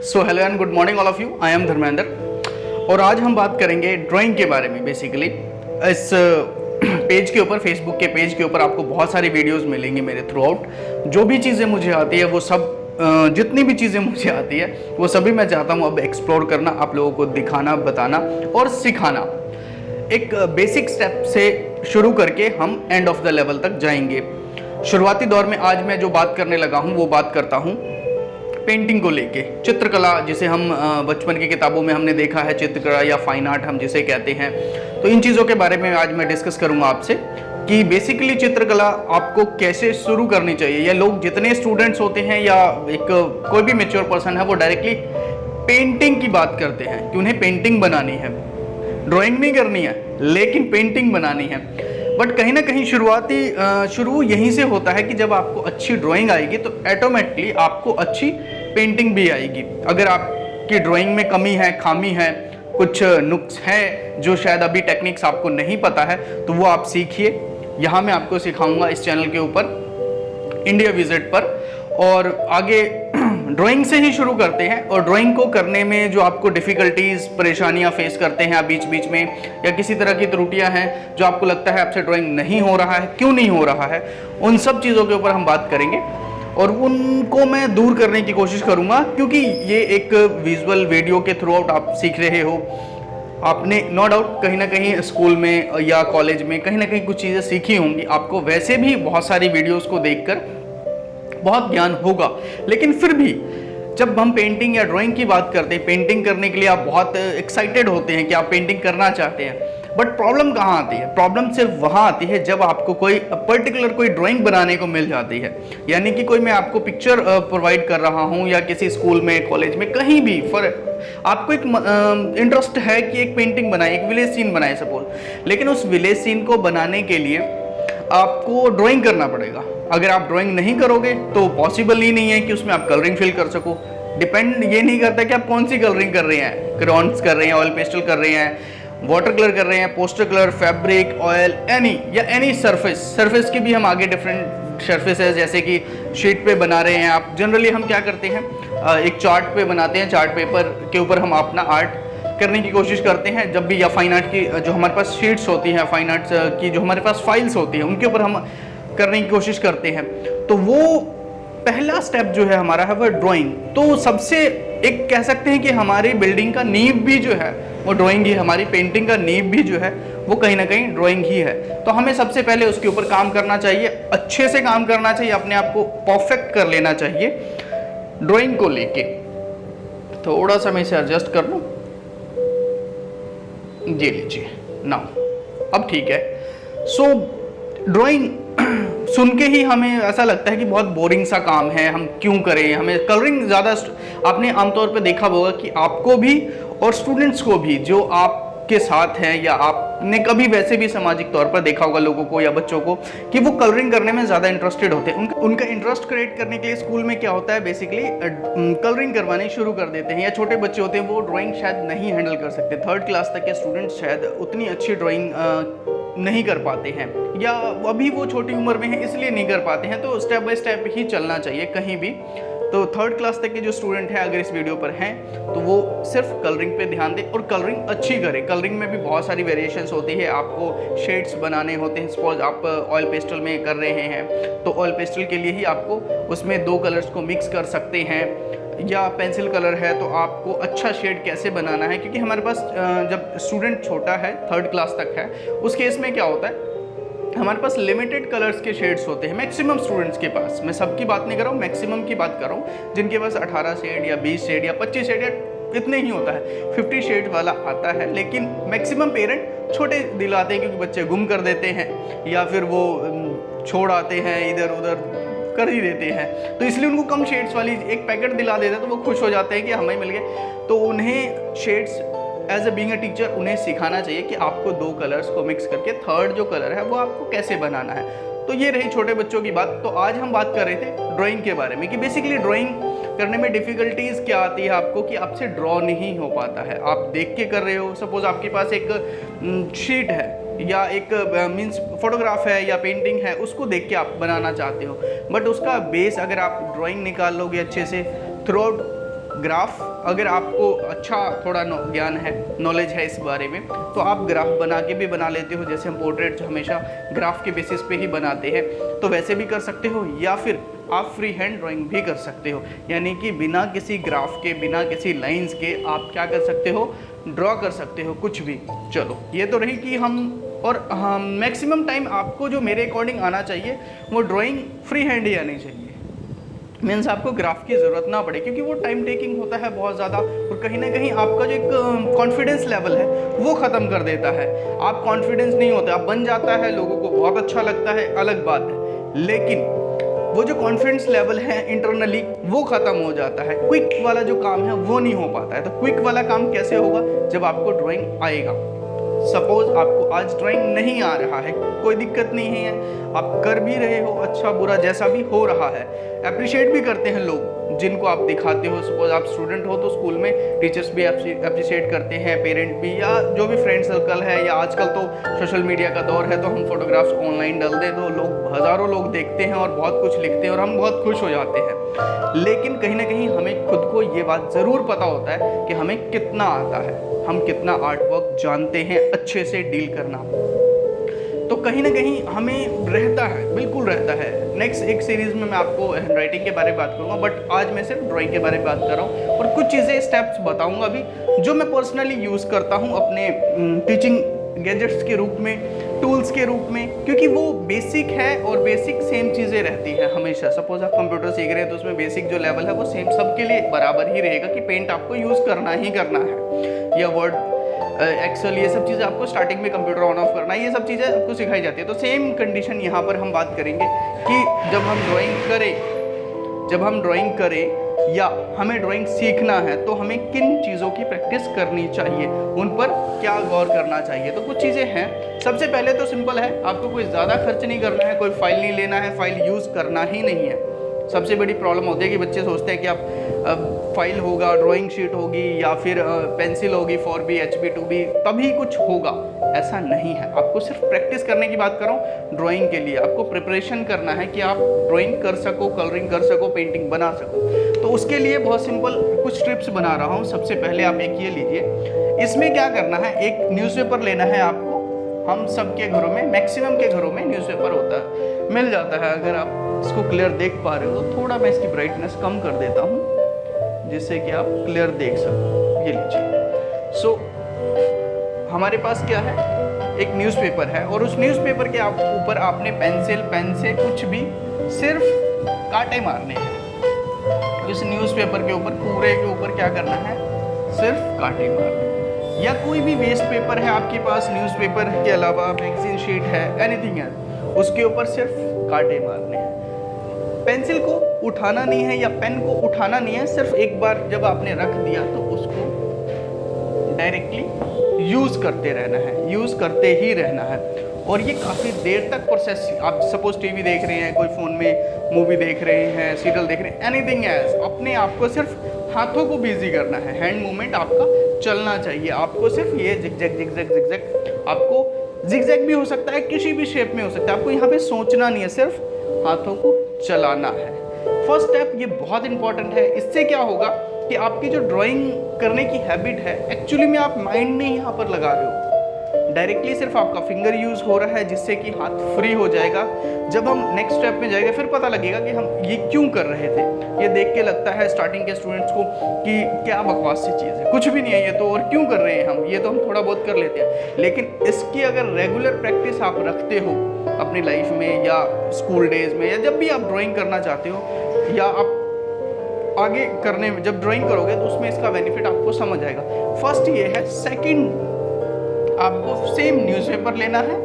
So hello and good morning all of you. I am Dharmendra और आज हम बात करेंगे ड्राइंग के बारे में। बेसिकली इस पेज के ऊपर, फेसबुक के पेज के ऊपर आपको बहुत सारी वीडियोस मिलेंगी मेरे थ्रू आउट। जो भी चीज़ें मुझे आती है वो सब जितनी भी चीज़ें मुझे आती है वो सभी मैं चाहता हूँ अब एक्सप्लोर करना, आप लोगों को दिखाना, बताना और सिखाना। एक बेसिक स्टेप से शुरू करके हम एंड ऑफ द लेवल तक जाएंगे। शुरुआती दौर में आज मैं जो बात करने लगा हूँ वो बात करता हूँ पेंटिंग को लेके, चित्रकला जिसे हम बचपन की किताबों में हमने देखा है, चित्रकला या फाइन आर्ट हम जिसे कहते हैं। तो इन चीज़ों के बारे में आज मैं डिस्कस करूंगा आपसे कि बेसिकली चित्रकला आपको कैसे शुरू करनी चाहिए, या लोग जितने स्टूडेंट्स होते हैं या एक कोई भी मैच्योर पर्सन है वो डायरेक्टली पेंटिंग की बात करते हैं कि उन्हें पेंटिंग बनानी है, ड्राइंग नहीं करनी है लेकिन पेंटिंग बनानी है। बट कहीं ना कहीं शुरू यहीं से होता है कि जब आपको अच्छी ड्राइंग आएगी तो ऑटोमेटिकली आपको अच्छी पेंटिंग भी आएगी। अगर आपकी ड्राइंग में कमी है, खामी है, कुछ नुक्स है जो शायद अभी टेक्निक्स आपको नहीं पता है तो वो आप सीखिए। यहाँ मैं आपको सिखाऊंगा इस चैनल के ऊपर इंडिया विजिट पर। और आगे ड्राइंग से ही शुरू करते हैं। और ड्राइंग को करने में जो आपको डिफ़िकल्टीज़, परेशानियां फेस करते हैं आप बीच बीच में, या किसी तरह की त्रुटियां हैं जो आपको लगता है आपसे ड्राइंग नहीं हो रहा है, क्यों नहीं हो रहा है, उन सब चीज़ों के ऊपर हम बात करेंगे और उनको मैं दूर करने की कोशिश करूँगा। क्योंकि ये एक विजुअल वीडियो के थ्रू आउट आप सीख रहे हो। आपने नो डाउट कहीं ना कहीं स्कूल में या कॉलेज में कहीं ना कहीं कुछ चीज़ें सीखी होंगी, आपको वैसे भी बहुत सारी वीडियोस को देखकर बहुत ज्ञान होगा। लेकिन फिर भी जब हम पेंटिंग या ड्राइंग की बात करते हैं, पेंटिंग करने के लिए आप बहुत एक्साइटेड होते हैं कि आप पेंटिंग करना चाहते हैं। बट प्रॉब्लम कहाँ आती है? प्रॉब्लम सिर्फ वहाँ आती है जब आपको कोई पर्टिकुलर कोई ड्राइंग बनाने को मिल जाती है। यानी कि कोई मैं आपको पिक्चर प्रोवाइड कर रहा हूँ या किसी स्कूल में, कॉलेज में, कहीं भी आपको एक इंटरेस्ट है कि एक पेंटिंग बनाए, एक विलेज सीन बनाए सपोज। लेकिन उस विलेज सीन को बनाने के लिए आपको ड्राइंग करना पड़ेगा। अगर आप ड्राइंग नहीं करोगे तो पॉसिबल ही नहीं है कि उसमें आप कलरिंग फिल कर सको। डिपेंड ये नहीं करता कि आप कौन सी कलरिंग कर रहे हैं, क्रेयॉन्स कर रहे हैं, ऑयल पेस्टल कर रहे हैं, वाटर कलर कर रहे हैं, poster colour, fabric, oil, any surface की भी हम आगे डिफरेंट सरफेस है, जैसे कि शीट पे बना रहे हैं आप। जनरली हम क्या करते हैं, एक चार्ट पे बनाते हैं, चार्ट पेपर के ऊपर हम अपना आर्ट करने की कोशिश करते हैं जब भी, या फाइन आर्ट की जो हमारे पास शीट्स होती हैं, फाइन आर्ट्स की जो हमारे पास फाइल्स होती हैं उनके ऊपर हम करने की कोशिश करते हैं। तो वो पहला स्टेप जो है हमारा है वो ड्राइंग। तो सबसे एक कह सकते हैं कि हमारी बिल्डिंग का नींव भी जो है वो ड्राइंग ही है, हमारी पेंटिंग का नींव भी जो है वो कहीं ना कहीं ड्राइंग ही है। तो हमें सबसे पहले उसके ऊपर काम करना चाहिए, अच्छे से काम करना चाहिए, अपने आप को परफेक्ट कर लेना चाहिए ड्राइंग को लेके। थोड़ा सा मैं इसे एडजस्ट कर लूँ, ये लीजिए नाउ, अब ठीक है। सो ड्राइंग सुन के ही हमें ऐसा लगता है कि बहुत बोरिंग सा काम है, हम क्यों करें, हमें कलरिंग ज़्यादा। आपने आमतौर पर देखा होगा कि आपको भी और स्टूडेंट्स को भी जो आपके साथ हैं, या आपने कभी वैसे भी सामाजिक तौर पर देखा होगा लोगों को या बच्चों को कि वो कलरिंग करने में ज़्यादा इंटरेस्टेड होते हैं। उनका इंटरेस्ट क्रिएट करने के लिए स्कूल में क्या होता है, बेसिकली कलरिंग करवाने शुरू कर देते हैं। या छोटे बच्चे होते हैं वो ड्राइंग शायद नहीं हैंडल कर सकते, 3rd क्लास तक के स्टूडेंट्स शायद उतनी अच्छी ड्राइंग नहीं कर पाते हैं, या अभी वो छोटी उम्र में है इसलिए नहीं कर पाते हैं। तो स्टेप बाय स्टेप ही चलना चाहिए कहीं भी। तो 3rd क्लास तक के जो स्टूडेंट हैं अगर इस वीडियो पर हैं तो वो सिर्फ कलरिंग पे ध्यान दें और कलरिंग अच्छी करें। कलरिंग में भी बहुत सारी वेरिएशंस होती है, आपको शेड्स बनाने होते हैं। सपोज आप ऑयल पेस्टल में कर रहे हैं तो ऑयल पेस्टल के लिए ही आपको उसमें 2 कलर्स को मिक्स कर सकते हैं, या पेंसिल कलर है तो आपको अच्छा शेड कैसे बनाना है। क्योंकि हमारे पास जब स्टूडेंट छोटा है, 3rd क्लास तक है, उस केस में क्या होता है, हमारे पास लिमिटेड कलर्स के शेड्स होते हैं मैक्सिमम स्टूडेंट्स के पास। मैं सबकी बात नहीं कर रहा हूँ, मैक्सिमम की बात कर रहा हूँ, जिनके पास 18 शेड या 20 शेड या 25 शेड या इतने ही होता है, 50 शेड वाला आता है। लेकिन मैक्सिमम पेरेंट छोटे दिलाते हैं क्योंकि बच्चे गुम कर देते हैं या फिर वो छोड़ आते हैं, इधर उधर कर ही देते हैं। तो इसलिए उनको कम शेड्स वाली एक पैकेट दिला देते हैं तो वो खुश हो जाते हैं कि हमें मिल गए। तो उन्हें shades as a being a teacher उन्हें सिखाना चाहिए कि आपको 2 कलर्स को मिक्स करके 3rd जो कलर है वो आपको कैसे बनाना है। तो ये रही छोटे बच्चों की बात। तो आज हम बात कर रहे थे ड्राइंग के बारे में कि बेसिकली ड्राइंग करने में डिफ़िकल्टीज़ क्या आती है आपको, कि आपसे ड्रॉ नहीं हो पाता है। आप देख के कर रहे हो, सपोज आपके पास एक शीट है या एक मीन्स फोटोग्राफ है या पेंटिंग है, उसको देख के आप बनाना चाहते हो, बट उसका बेस अगर आप ड्राइंग निकाल लोगे अच्छे से थ्रू आउट ग्राफ अगर आपको अच्छा थोड़ा ज्ञान है, नॉलेज है इस बारे में, तो आप ग्राफ बना के भी बना लेते हो। जैसे हम पोर्ट्रेट हमेशा ग्राफ के बेसिस पे ही बनाते हैं, तो वैसे भी कर सकते हो, या फिर आप फ्री हैंड ड्राइंग भी कर सकते हो, यानी कि बिना किसी ग्राफ के, बिना किसी लाइंस के आप क्या कर सकते हो, ड्रॉ कर सकते हो कुछ भी। चलो ये तो रही कि हम मैक्सिमम टाइम आपको जो मेरे अकॉर्डिंग आना चाहिए वो ड्राइंग फ्री हैंड ही आनी चाहिए। मीन्स आपको ग्राफ की ज़रूरत ना पड़े, क्योंकि वो टाइम टेकिंग होता है बहुत ज़्यादा, और कहीं ना कहीं आपका जो एक कॉन्फिडेंस लेवल है वो ख़त्म कर देता है। आप कॉन्फिडेंस नहीं होता, आप बन जाता है, लोगों को बहुत अच्छा लगता है, अलग बात है, लेकिन वो जो कॉन्फिडेंस लेवल है इंटरनली वो ख़त्म हो जाता है। क्विक वाला जो काम है वो नहीं हो पाता है। तो क्विक वाला काम कैसे होगा, जब आपको ड्राइंग आएगा। सपोज आपको आज ड्राइंग नहीं आ रहा है, कोई दिक्कत नहीं है, आप कर भी रहे हो, अच्छा बुरा जैसा भी हो रहा है, अप्रिशिएट भी करते हैं लोग जिनको आप दिखाते हो। सपोज आप स्टूडेंट हो तो स्कूल में टीचर्स भी अप्रिशिएट करते हैं, पेरेंट भी, या जो भी फ्रेंड सर्कल है, या आजकल तो सोशल मीडिया का दौर है तो हम फोटोग्राफ्स ऑनलाइन डाल दें तो लोग, हज़ारों लोग देखते हैं और बहुत कुछ लिखते हैं और हम बहुत खुश हो जाते हैं। लेकिन कहीं ना कहीं हमें खुद को ये बात ज़रूर पता होता है कि हमें कितना आता है, हम कितना आर्ट वर्क जानते हैं अच्छे से डील करना। तो कहीं ना कहीं हमें रहता है, बिल्कुल रहता है। नेक्स्ट एक सीरीज़ में मैं आपको हैंडराइटिंग के बारे में बात करूँगा, बट आज मैं सिर्फ ड्राइंग के बारे में बात कर रहा हूँ और कुछ चीज़ें, स्टेप्स बताऊँगा अभी जो मैं पर्सनली यूज़ करता हूँ अपने टीचिंग गैजेट्स के रूप में, टूल्स के रूप में, क्योंकि वो बेसिक है और बेसिक सेम चीज़ें रहती है हमेशा। सपोज आप कंप्यूटर सीख रहे हैं तो उसमें बेसिक जो लेवल है वो सेम सबके लिए बराबर ही रहेगा कि पेंट आपको यूज़ करना ही करना है, या वर्ड, एक्सेल, ये सब चीज़ें आपको स्टार्टिंग में कंप्यूटर ऑन ऑफ करना है, ये सब चीज़ें आपको सिखाई जाती है। तो सेम कंडीशन यहाँ पर हम बात करेंगे कि जब हम ड्राइंग करें या हमें ड्राइंग सीखना है तो हमें किन चीज़ों की प्रैक्टिस करनी चाहिए, उन पर क्या गौर करना चाहिए। तो कुछ चीज़ें हैं। सबसे पहले तो सिंपल है, आपको कोई ज़्यादा खर्च नहीं करना है, कोई फाइल नहीं लेना है, फाइल यूज़ करना ही नहीं है। सबसे बड़ी प्रॉब्लम होती है कि बच्चे सोचते हैं कि आप फाइल होगा, ड्राइंग शीट होगी, या फिर पेंसिल होगी 4B, HB, 2B, तभी कुछ होगा। ऐसा नहीं है। आपको सिर्फ प्रैक्टिस करने की बात कर रहा हूँ। ड्राइंग के लिए आपको प्रिपरेशन करना है कि आप ड्राइंग कर सको, कलरिंग कर सको, पेंटिंग बना सको। तो उसके लिए बहुत सिंपल कुछ टिप्स बना रहा हूँ। सबसे पहले आप एक ये लीजिए, इसमें क्या करना है, एक न्यूज़पेपर लेना है आपको। हम सबके घरों में, मैक्सिमम के घरों में न्यूज़पेपर होता है, मिल जाता है। अगर आप इसको क्लियर देख पा रहे हो तो थोड़ा मैं इसकी ब्राइटनेस कम कर देता हूँ जिससे कि आप क्लियर देख सको। ये लीजिए। सो हमारे पास क्या है, एक न्यूज़पेपर है और उस न्यूज़पेपर के ऊपर आपने पेंसिल, पेन से कुछ भी सिर्फ कांटे मारने हैं। इस न्यूज़पेपर के ऊपर, पूरे के ऊपर क्या करना है, सिर्फ कांटे मारने। या कोई भी वेस्ट पेपर है आपके पास, न्यूज़पेपर के अलावा मैगजीन शीट है, एनीथिंग है, उसके ऊपर सिर्फ कांटे मारने हैं। पेंसिल को उठाना नहीं है या पेन को उठाना नहीं है, सिर्फ एक बार जब आपने रख दिया तो उसको डायरेक्टली यूज़ करते रहना है, यूज़ करते ही रहना है। और ये काफ़ी देर तक प्रोसेस, आप सपोज टीवी देख रहे हैं, कोई फ़ोन में मूवी देख रहे हैं, सीरियल देख रहे हैं, एनीथिंग एल्स, अपने आप को सिर्फ हाथों को बिजी करना है। हैंड मूवमेंट आपका चलना चाहिए। आपको सिर्फ ये जिगजैग जिगजैग जिगजैग, आपको जिगजैग भी हो सकता है, किसी भी शेप में हो सकता है। आपको यहाँ पे सोचना नहीं है, सिर्फ हाथों को चलाना है। फर्स्ट स्टेप ये बहुत इंपॉर्टेंट है। इससे क्या होगा कि आपकी जो ड्राइंग करने की हैबिट है, एक्चुअली में आप माइंड नहीं यहाँ पर लगा रहे हो, डायरेक्टली सिर्फ आपका फिंगर यूज़ हो रहा है, जिससे कि हाथ फ्री हो जाएगा। जब हम नेक्स्ट स्टेप में जाएंगे फिर पता लगेगा कि हम ये क्यों कर रहे थे। ये देख के लगता है स्टार्टिंग के स्टूडेंट्स को कि क्या बकवास सी चीज़ है, कुछ भी नहीं है ये तो, और क्यों कर रहे हैं हम, ये तो हम थोड़ा बहुत कर लेते हैं। लेकिन इसकी अगर रेगुलर प्रैक्टिस आप रखते हो अपनी लाइफ में, या स्कूल डेज में, या जब भी आप ड्राइंग करना चाहते हो, या आप आगे करने में जब ड्राइंग करोगे तो उसमें इसका बेनिफिट आपको समझ आएगा। फर्स्ट ये है। सेकंड, आपको सेम न्यूज़पेपर लेना है,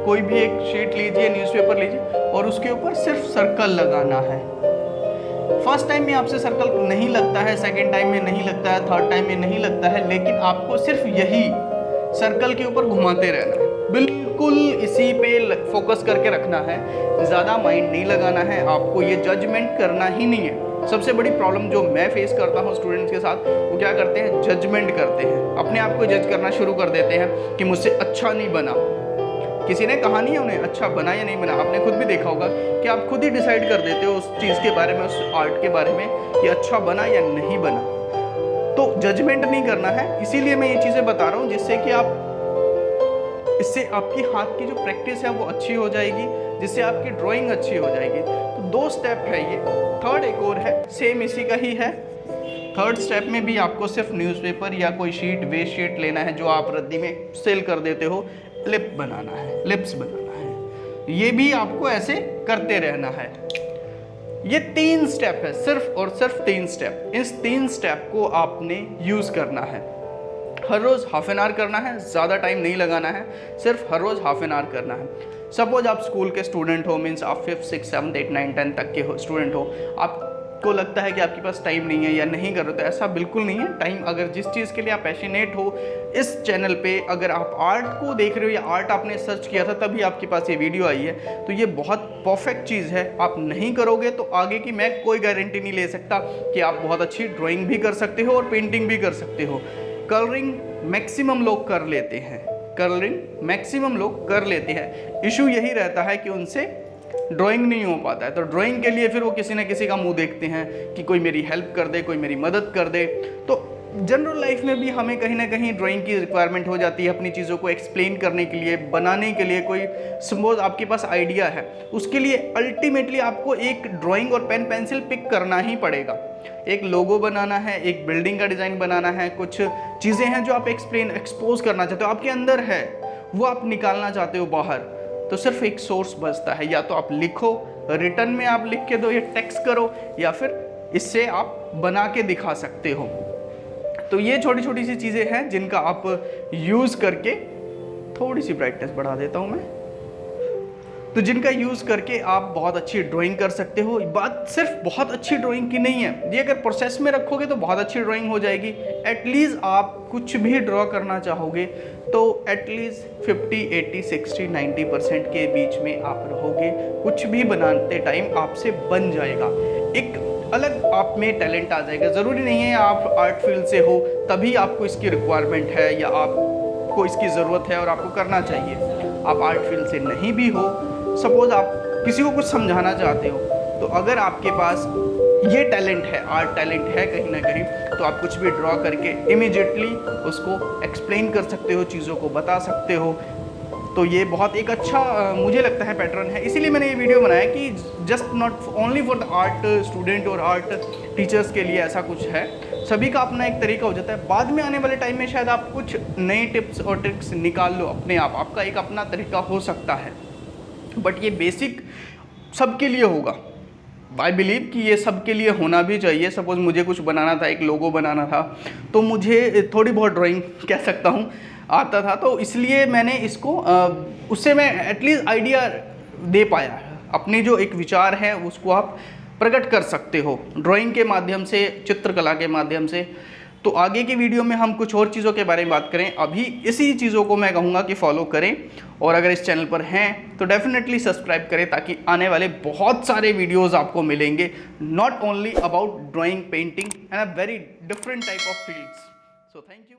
कोई भी एक शीट लीजिए, न्यूज़पेपर लीजिए और उसके ऊपर सिर्फ सर्कल लगाना है। फर्स्ट टाइम में आपसे सर्कल नहीं लगता है, सेकंड टाइम में नहीं लगता है, थर्ड टाइम में नहीं लगता है, लेकिन आपको सिर्फ यही सर्कल के ऊपर घुमाते रहना है, बिल्कुल इसी पे फोकस करके रखना है, ज़्यादा माइंड नहीं लगाना है। आपको ये जजमेंट करना ही नहीं है। सबसे बड़ी प्रॉब्लम जो मैं फेस करता हूँ स्टूडेंट्स के साथ, वो क्या करते हैं, जजमेंट करते हैं, अपने आप को जज करना शुरू कर देते हैं कि मुझसे अच्छा नहीं बना। किसी ने कहा नहीं है उन्हें अच्छा बना या नहीं बना, आपने खुद भी देखा होगा कि आप खुद ही डिसाइड कर देते हो उस चीज़ के बारे में, उस आर्ट के बारे में कि अच्छा बना या नहीं बना। तो जजमेंट नहीं करना है, इसीलिए मैं ये चीज़ें बता रहा हूँ, जिससे कि इससे आपकी हाथ की जो प्रैक्टिस है वो अच्छी हो जाएगी, जिससे आपकी ड्राइंग अच्छी हो जाएगी। तो 2 स्टेप है ये। थर्ड एक और है, सेम इसी का ही है। थर्ड स्टेप में भी आपको सिर्फ न्यूज़पेपर या कोई शीट, वेस्ट शीट लेना है जो आप रद्दी में सेल कर देते हो, लिप्स बनाना है। ये भी आपको ऐसे करते रहना है। ये 3 स्टेप है, सिर्फ और सिर्फ 3 स्टेप। इस 3 स्टेप को आपने यूज़ करना है। हर रोज़ हाफ एन आवर करना है, ज़्यादा टाइम नहीं लगाना है, सिर्फ हर रोज़ हाफ एन आवर करना है। सपोज आप स्कूल के स्टूडेंट हो, मीन्स आप 5th 6th 7th 8th 9th 10th तक के स्टूडेंट हो, आपको लगता है कि आपके पास टाइम नहीं है या नहीं कर रहे, तो ऐसा बिल्कुल नहीं है। टाइम, अगर जिस चीज़ के लिए आप पैशनेट हो, इस चैनल पे अगर आप आर्ट को देख रहे हो या आर्ट आपने सर्च किया था तभी आपके पास ये वीडियो आई है, तो ये बहुत परफेक्ट चीज़ है। आप नहीं करोगे तो आगे की मैं कोई गारंटी नहीं ले सकता कि आप बहुत अच्छी ड्राइंग भी कर सकते हो और पेंटिंग भी कर सकते हो। कलरिंग मैक्सिमम लोग कर लेते हैं, इशू यही रहता है कि उनसे ड्राइंग नहीं हो पाता है। तो ड्राइंग के लिए फिर वो किसी न किसी का मुंह देखते हैं कि कोई मेरी हेल्प कर दे, कोई मेरी मदद कर दे। तो जनरल लाइफ में भी हमें कहीं ना कहीं ड्राइंग की रिक्वायरमेंट हो जाती है, अपनी चीज़ों को एक्सप्लेन करने के लिए, बनाने के लिए। कोई सपोज आपके पास आइडिया है, उसके लिए अल्टीमेटली आपको एक ड्राइंग और पेन पेंसिल पिक करना ही पड़ेगा। एक लोगो बनाना है, एक बिल्डिंग का डिज़ाइन बनाना है, कुछ चीज़ें हैं जो आप एक्सपोज करना चाहते हो, आपके अंदर है, वो आप निकालना चाहते हो बाहर, तो सिर्फ एक सोर्स बचता है। या तो आप लिखो, रिटर्न में आप लिख के दो या टेक्स्ट करो, या फिर इससे आप बना के दिखा सकते हो। तो ये छोटी छोटी सी चीज़ें हैं जिनका आप यूज़ करके, थोड़ी सी ब्राइटनेस बढ़ा देता हूँ मैं, तो जिनका यूज़ करके आप बहुत अच्छी ड्राइंग कर सकते हो। बात सिर्फ बहुत अच्छी ड्राइंग की नहीं है, ये अगर प्रोसेस में रखोगे तो बहुत अच्छी ड्राइंग हो जाएगी। एटलीस्ट आप कुछ भी ड्रॉ करना चाहोगे तो एटलीस्ट 50, 80, 60, 90% के बीच में आप रहोगे। कुछ भी बनाते टाइम आपसे बन जाएगा, एक अलग आप में टैलेंट आ जाएगा। ज़रूरी नहीं है आप आर्ट फील्ड से हो तभी आपको इसकी रिक्वायरमेंट है या आपको इसकी ज़रूरत है और आपको करना चाहिए। आप आर्ट फील्ड से नहीं भी हो, सपोज आप किसी को कुछ समझाना चाहते हो, तो अगर आपके पास ये टैलेंट है, आर्ट टैलेंट है कहीं ना कहीं, तो आप कुछ भी ड्रॉ करके इमीडिएटली उसको एक्सप्लेन कर सकते हो, चीज़ों को बता सकते हो। तो ये बहुत एक अच्छा मुझे लगता है पैटर्न है, इसीलिए मैंने ये वीडियो बनाया कि just not only for the art student और आर्ट टीचर्स के लिए ऐसा कुछ है। सभी का अपना एक तरीका हो जाता है। बाद में आने वाले टाइम में शायद आप कुछ नए टिप्स और ट्रिक्स निकाल लो अपने आप, आपका एक अपना तरीका हो सकता है, बट ये बेसिक सबके लिए होगा। आई बिलीव कि ये सबके लिए होना भी चाहिए। सपोज मुझे कुछ बनाना था, एक लोगो बनाना था, तो मुझे थोड़ी बहुत ड्राइंग कह सकता हूँ आता था, तो इसलिए मैंने इसको उससे मैं एटलीस्ट आइडिया दे पाया। अपनी जो एक विचार है उसको आप प्रकट कर सकते हो ड्राइंग के माध्यम से, चित्रकला के माध्यम से। तो आगे की वीडियो में हम कुछ और चीज़ों के बारे में बात करें। अभी इसी चीज़ों को मैं कहूँगा कि फॉलो करें, और अगर इस चैनल पर हैं तो डेफिनेटली सब्सक्राइब करें, ताकि आने वाले बहुत सारे वीडियोस आपको मिलेंगे, not only about drawing, painting and a very different type of fields. So thank you.